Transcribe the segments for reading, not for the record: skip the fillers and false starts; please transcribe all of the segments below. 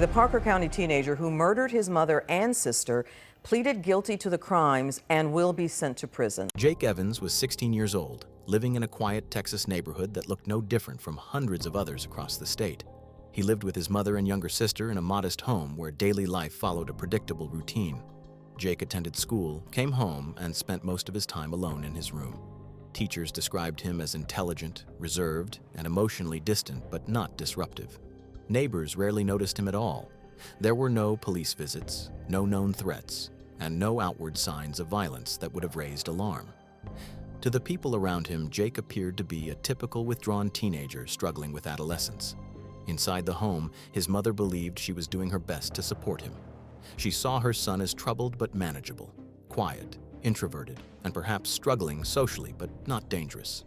The Parker County teenager who murdered his mother and sister pleaded guilty to the crimes and will be sent to prison. Jake Evans was 16 years old, living in a quiet Texas neighborhood that looked no different from hundreds of others across the state. He lived with his mother and younger sister in a modest home where daily life followed a predictable routine. Jake attended school, came home, and spent most of his time alone in his room. Teachers described him as intelligent, reserved, and emotionally distant, but not disruptive. Neighbors rarely noticed him at all. There were no police visits, no known threats, and no outward signs of violence that would have raised alarm. To the people around him, Jake appeared to be a typical withdrawn teenager struggling with adolescence. Inside the home, his mother believed she was doing her best to support him. She saw her son as troubled but manageable, quiet, introverted, and perhaps struggling socially but not dangerous.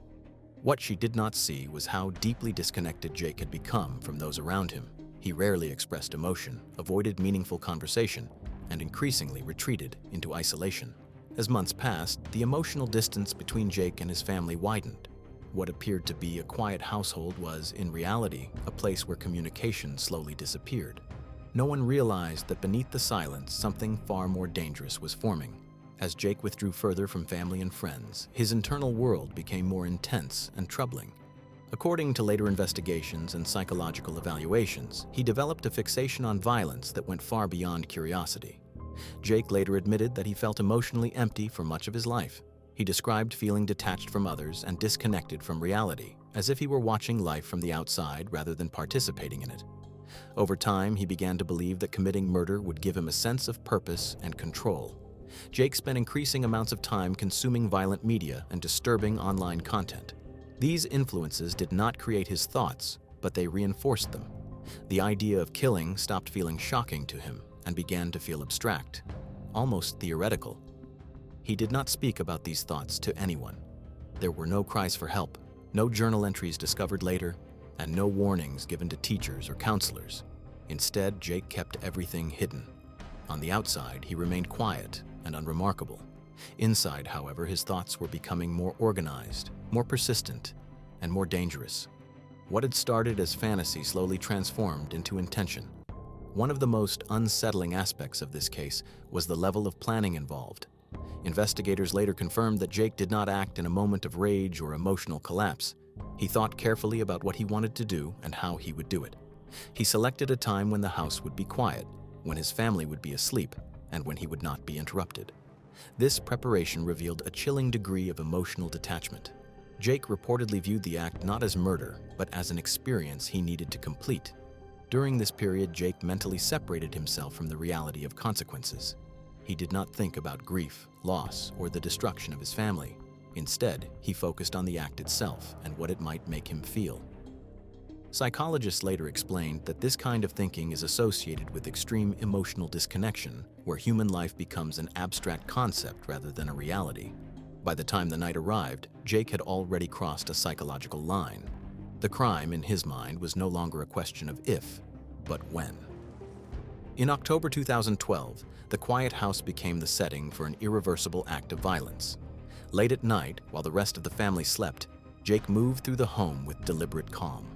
What she did not see was how deeply disconnected Jake had become from those around him. He rarely expressed emotion, avoided meaningful conversation, and increasingly retreated into isolation. As months passed, the emotional distance between Jake and his family widened. What appeared to be a quiet household was, in reality, a place where communication slowly disappeared. No one realized that beneath the silence, something far more dangerous was forming. As Jake withdrew further from family and friends, his internal world became more intense and troubling. According to later investigations and psychological evaluations, he developed a fixation on violence that went far beyond curiosity. Jake later admitted that he felt emotionally empty for much of his life. He described feeling detached from others and disconnected from reality, as if he were watching life from the outside rather than participating in it. Over time, he began to believe that committing murder would give him a sense of purpose and control. Jake spent increasing amounts of time consuming violent media and disturbing online content. These influences did not create his thoughts, but they reinforced them. The idea of killing stopped feeling shocking to him and began to feel abstract, almost theoretical. He did not speak about these thoughts to anyone. There were no cries for help, no journal entries discovered later, and no warnings given to teachers or counselors. Instead, Jake kept everything hidden. On the outside, he remained quiet and unremarkable. Inside, however, his thoughts were becoming more organized, more persistent, and more dangerous. What had started as fantasy slowly transformed into intention. One of the most unsettling aspects of this case was the level of planning involved. Investigators later confirmed that Jake did not act in a moment of rage or emotional collapse. He thought carefully about what he wanted to do and how he would do it. He selected a time when the house would be quiet, when his family would be asleep, and when he would not be interrupted. This preparation revealed a chilling degree of emotional detachment. Jake reportedly viewed the act not as murder, but as an experience he needed to complete. During this period, Jake mentally separated himself from the reality of consequences. He did not think about grief, loss, or the destruction of his family. Instead, he focused on the act itself and what it might make him feel. Psychologists later explained that this kind of thinking is associated with extreme emotional disconnection, where human life becomes an abstract concept rather than a reality. By the time the night arrived, Jake had already crossed a psychological line. The crime, in his mind, was no longer a question of if, but when. In October 2012, the quiet house became the setting for an irreversible act of violence. Late at night, while the rest of the family slept, Jake moved through the home with deliberate calm.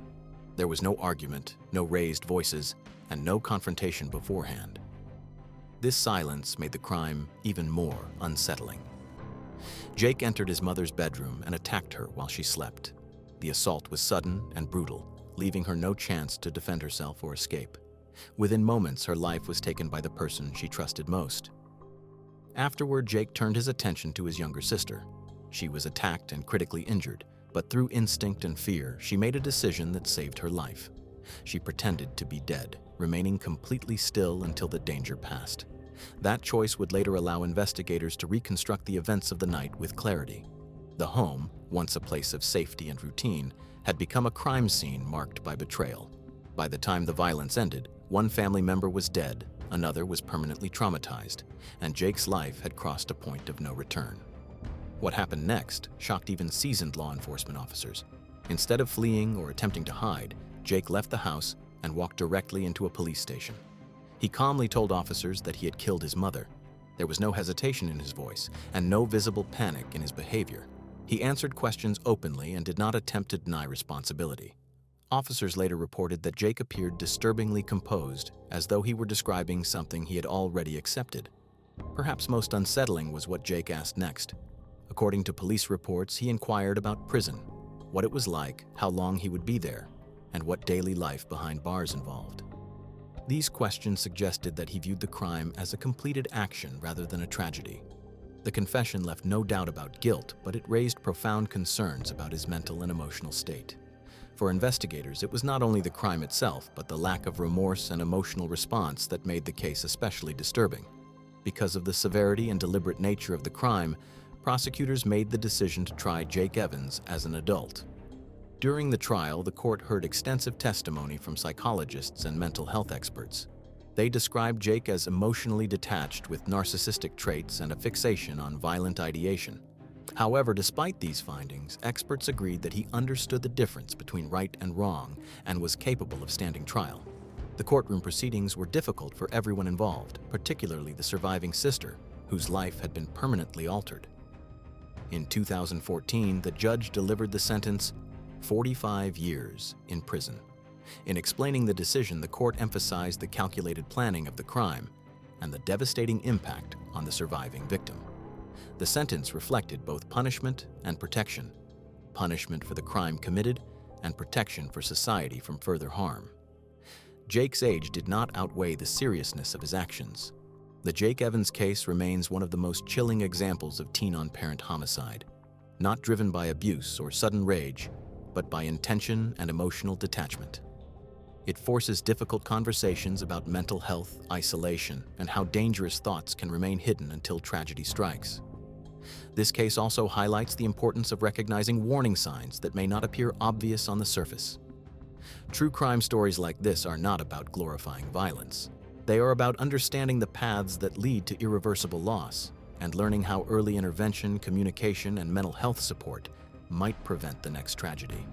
There was no argument, no raised voices, and no confrontation beforehand. This silence made the crime even more unsettling. Jake entered his mother's bedroom and attacked her while she slept. The assault was sudden and brutal, leaving her no chance to defend herself or escape. Within moments, her life was taken by the person she trusted most. Afterward, Jake turned his attention to his younger sister. She was attacked and critically injured, but through instinct and fear, she made a decision that saved her life. She pretended to be dead, remaining completely still until the danger passed. That choice would later allow investigators to reconstruct the events of the night with clarity. The home, once a place of safety and routine, had become a crime scene marked by betrayal. By the time the violence ended, one family member was dead, another was permanently traumatized, and Jake's life had crossed a point of no return. What happened next shocked even seasoned law enforcement officers. Instead of fleeing or attempting to hide, Jake left the house and walked directly into a police station. He calmly told officers that he had killed his mother. There was no hesitation in his voice and no visible panic in his behavior. He answered questions openly and did not attempt to deny responsibility. Officers later reported that Jake appeared disturbingly composed, as though he were describing something he had already accepted. Perhaps most unsettling was what Jake asked next. According to police reports, he inquired about prison, what it was like, how long he would be there, and what daily life behind bars involved. These questions suggested that he viewed the crime as a completed action rather than a tragedy. The confession left no doubt about guilt, but it raised profound concerns about his mental and emotional state. For investigators, it was not only the crime itself, but the lack of remorse and emotional response that made the case especially disturbing. Because of the severity and deliberate nature of the crime, prosecutors made the decision to try Jake Evans as an adult. During the trial, the court heard extensive testimony from psychologists and mental health experts. They described Jake as emotionally detached with narcissistic traits and a fixation on violent ideation. However, despite these findings, experts agreed that he understood the difference between right and wrong and was capable of standing trial. The courtroom proceedings were difficult for everyone involved, particularly the surviving sister, whose life had been permanently altered. In 2014, the judge delivered the sentence, 45 years in prison. In explaining the decision, the court emphasized the calculated planning of the crime and the devastating impact on the surviving victim. The sentence reflected both punishment and protection, punishment for the crime committed and protection for society from further harm. Jake's age did not outweigh the seriousness of his actions. The Jake Evans case remains one of the most chilling examples of teen-on-parent homicide, not driven by abuse or sudden rage, but by intention and emotional detachment. It forces difficult conversations about mental health, isolation, and how dangerous thoughts can remain hidden until tragedy strikes. This case also highlights the importance of recognizing warning signs that may not appear obvious on the surface. True crime stories like this are not about glorifying violence. They are about understanding the paths that lead to irreversible loss and learning how early intervention, communication, and mental health support might prevent the next tragedy.